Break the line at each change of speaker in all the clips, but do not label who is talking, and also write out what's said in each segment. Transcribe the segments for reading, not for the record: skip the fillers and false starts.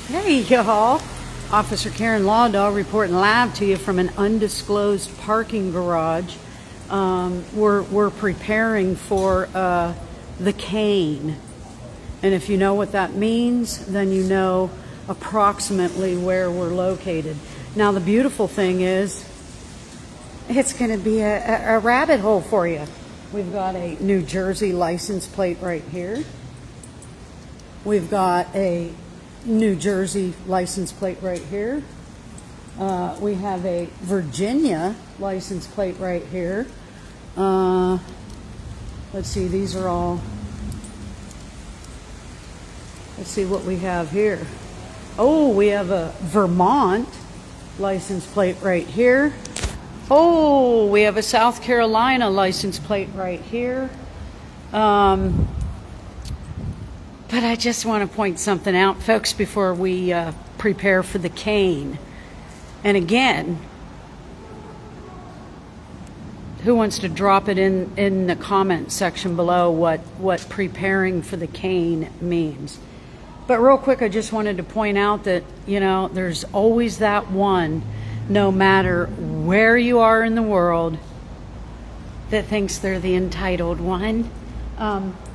Hey y'all, Officer Karen Lawdaw reporting live to you from an undisclosed parking garage. We're preparing for the cane, and if you know what that means, then you know approximately where we're located. Now the beautiful thing is, it's going to be a rabbit hole for you. We've got a New Jersey license plate right here. We've got a New Jersey license plate right here. We have a Virginia license plate right here. Let's see, these are all, let's see what we have here. Oh, we have a Vermont license plate right here. Oh, we have a South Carolina license plate right here. But I just want to point something out, folks, before we prepare for the cane. And again, who wants to drop it in the comment section below what preparing for the cane means? But real quick, I just wanted to point out that, you know, there's always that one, no matter where you are in the world, that thinks they're the entitled one.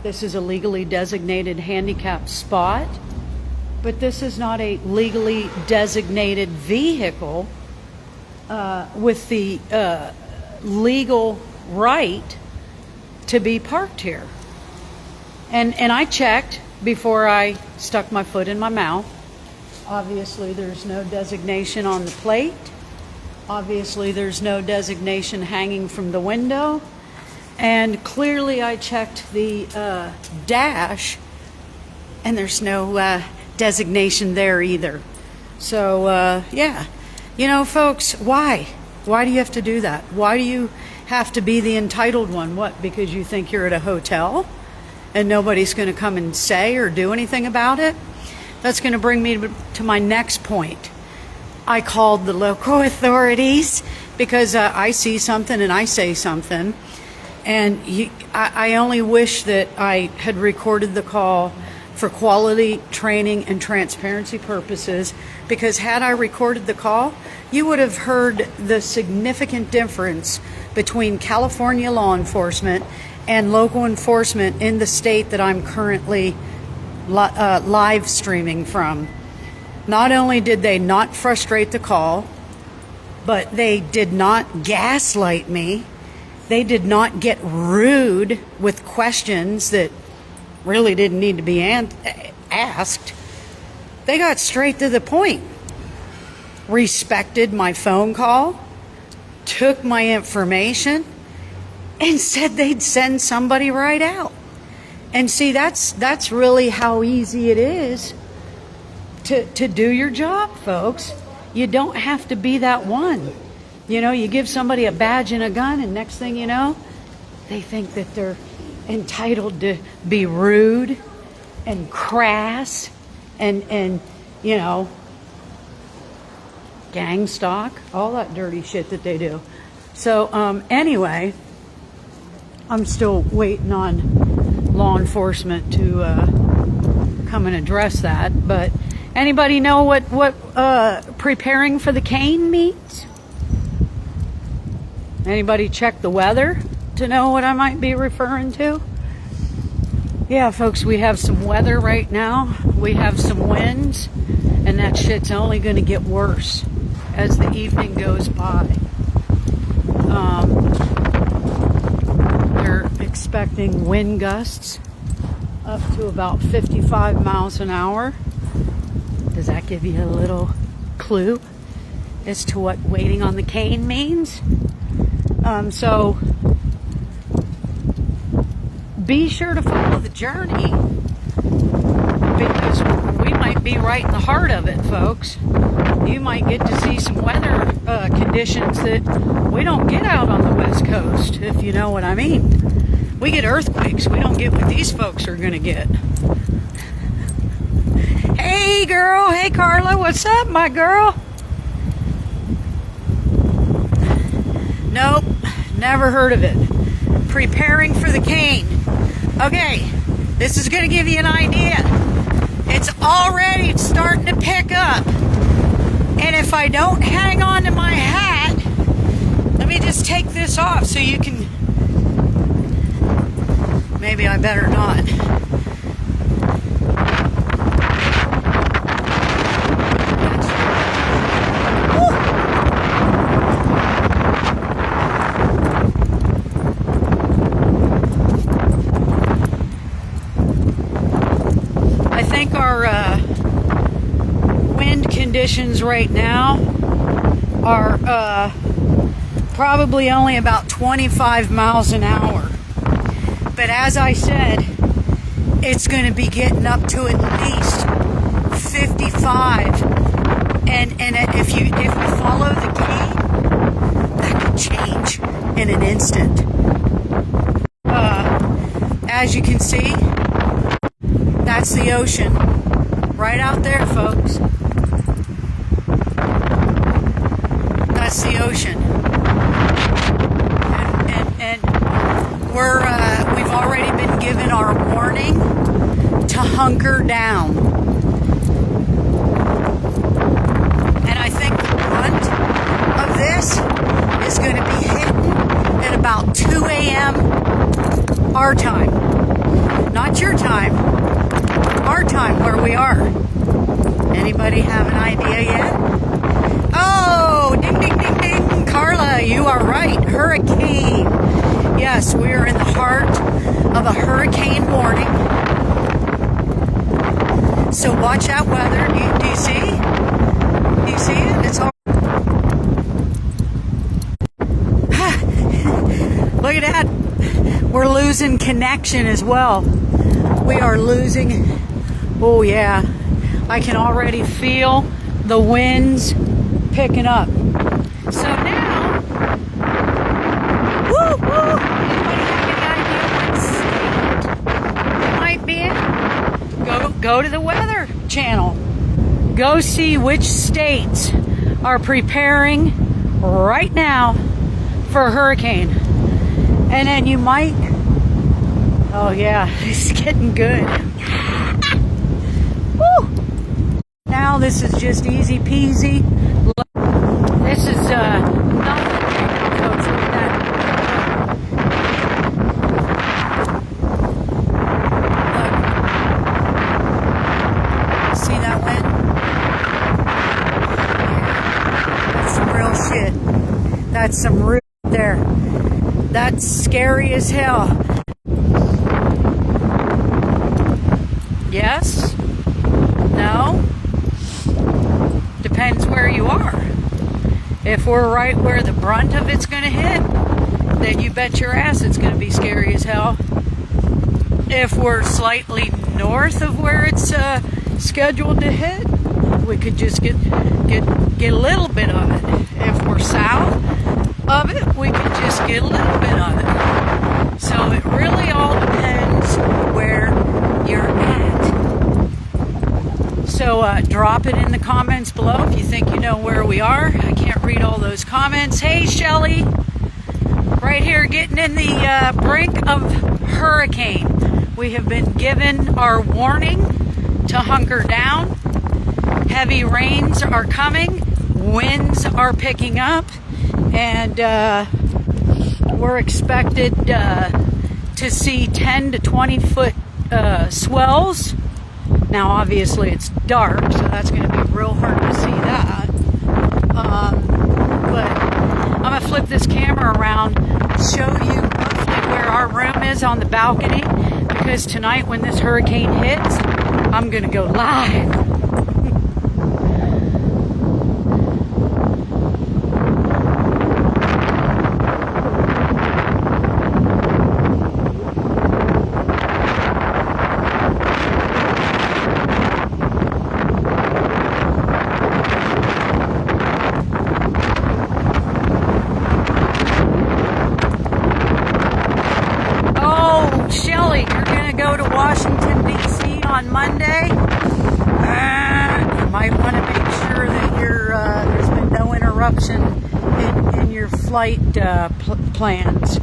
This is a legally designated handicap spot, but this is not a legally designated vehicle with the legal right to be parked here. And I checked before I stuck my foot in my mouth. Obviously, there's no designation on the plate. Obviously, there's no designation hanging from the window. And clearly I checked the dash, and there's no designation there either. So, yeah. You know, folks, why? Why do you have to do that? Why do you have to be the entitled one? What, because you think you're at a hotel and nobody's going to come and say or do anything about it? That's going to bring me to my next point. I called the local authorities because I see something and I say something. And I only wish that I had recorded the call for quality, training, and transparency purposes, because had I recorded the call, you would have heard the significant difference between California law enforcement and local enforcement in the state that I'm currently live streaming from. Not only did they not frustrate the call, but they did not gaslight me. They did not get rude with questions that really didn't need to be asked. They got straight to the point. Respected my phone call, took my information, and said they'd send somebody right out. And see, that's really how easy it is to do your job, folks. You don't have to be that one. You know, you give somebody a badge and a gun, and next thing you know, they think that they're entitled to be rude and crass and you know, gang stalk, all that dirty shit that they do. So anyway, I'm still waiting on law enforcement to come and address that. But anybody know what preparing for the cane means? Anybody check the weather to know what I might be referring to? Yeah, folks, we have some weather right now. We have some winds, and that shit's only going to get worse as the evening goes by. They're expecting wind gusts up to about 55 miles an hour. Does that give you a little clue as to what waiting on the cane means? So be sure to follow the journey, because we might be right in the heart of it, folks. You might get to see some weather conditions that we don't get out on the West Coast, if you know what I mean. We get earthquakes. We don't get what these folks are going to get. Hey, girl. Hey, Carla. What's up, my girl? Nope, never heard of it. Preparing for the cane. Okay, this is going to give you an idea. It's already starting to pick if I don't hang on to my hat, let me just take this off so you can, maybe I better not. I think our wind conditions right now are probably only about 25 miles an hour. But as I said, it's going to be getting up to at least 55. And if we follow the key, that could change in an instant. As you can see, that's the ocean right out there, folks. That's the ocean. And we've already been given our warning to hunker down. And I think the brunt of this is going to be hitting at about 2 a.m. our time. Not your time. Our time, where we are. Anybody have an idea yet? Oh, ding, ding, ding, ding. Carla, you are right. Hurricane. Yes, we are in the heart of a hurricane warning. So watch that weather. Do you see? Do you see it? It's all. Look at that. We're losing connection as well. We are losing. Oh yeah, I can already feel the winds picking up. So now, anybody have any idea what state it might be in? Go to the Weather Channel. Go see which states are preparing right now for a hurricane. And then you might, oh yeah, it's getting good. Woo! Now this is just easy peasy. This is nothing right now, folks. Look at that. Look. See that wind? That's some real shit. That's some real there. That's scary as hell. Yes? No? Depends where you are. If we're right where the brunt of it's going to hit, then you bet your ass it's going to be scary as hell. If we're slightly north of where it's scheduled to hit, we could just get a little bit of it. If we're south of it, we could just get a little bit of it. So it really all depends where you're at. So drop it in the comments below if you think you know where we are. I can't read all those comments. Hey, Shelly, right here getting in the brink of hurricane. We have been given our warning to hunker down. Heavy rains are coming. Winds are picking up. And we're expected to see 10 to 20 foot swells. Now, obviously, it's dark, so that's going to be real hard to see that. But I'm going to flip this camera around, show you roughly where our room is on the balcony, because tonight when this hurricane hits, I'm going to go live. Washington, D.C. on Monday. You might want to make sure that there's been no interruption in your flight plans,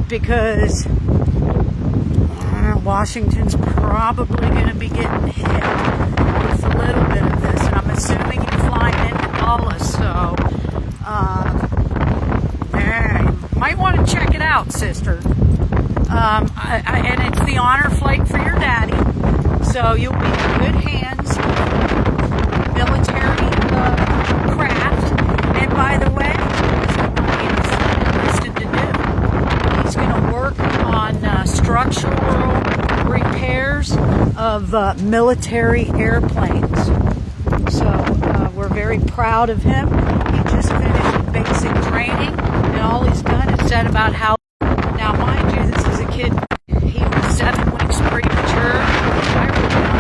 because Washington's probably going to be getting hit with a little bit of this, and I'm assuming you're flying into So you'll be in good hands, military craft. And by the way, he's enlisted to do. He's going to work on structural repairs of military airplanes. So we're very proud of him. He just finished basic training, and all he's done is said about how. Now, mind you, this is a kid. He was 7 weeks premature. I wrote down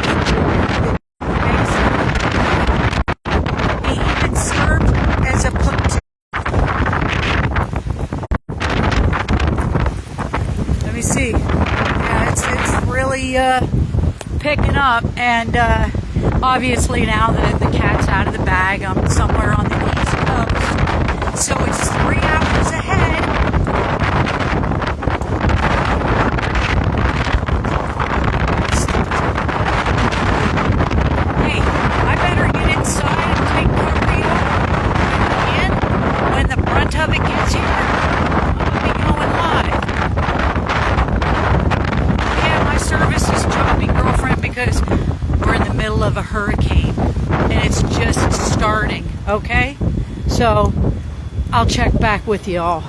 he even served as a platoon. Let me see. Yeah, it's really picking up, and obviously now the cat's out of the bag. I'm somewhere on the East Coast, so it's 3 hours ahead. Hey, I better get inside and take Korea in. When the brunt of it gets here, I'll be going live. Yeah, my service is choppy, girlfriend, because we're in the middle of a hurricane and it's just starting, okay? So I'll check back with you all.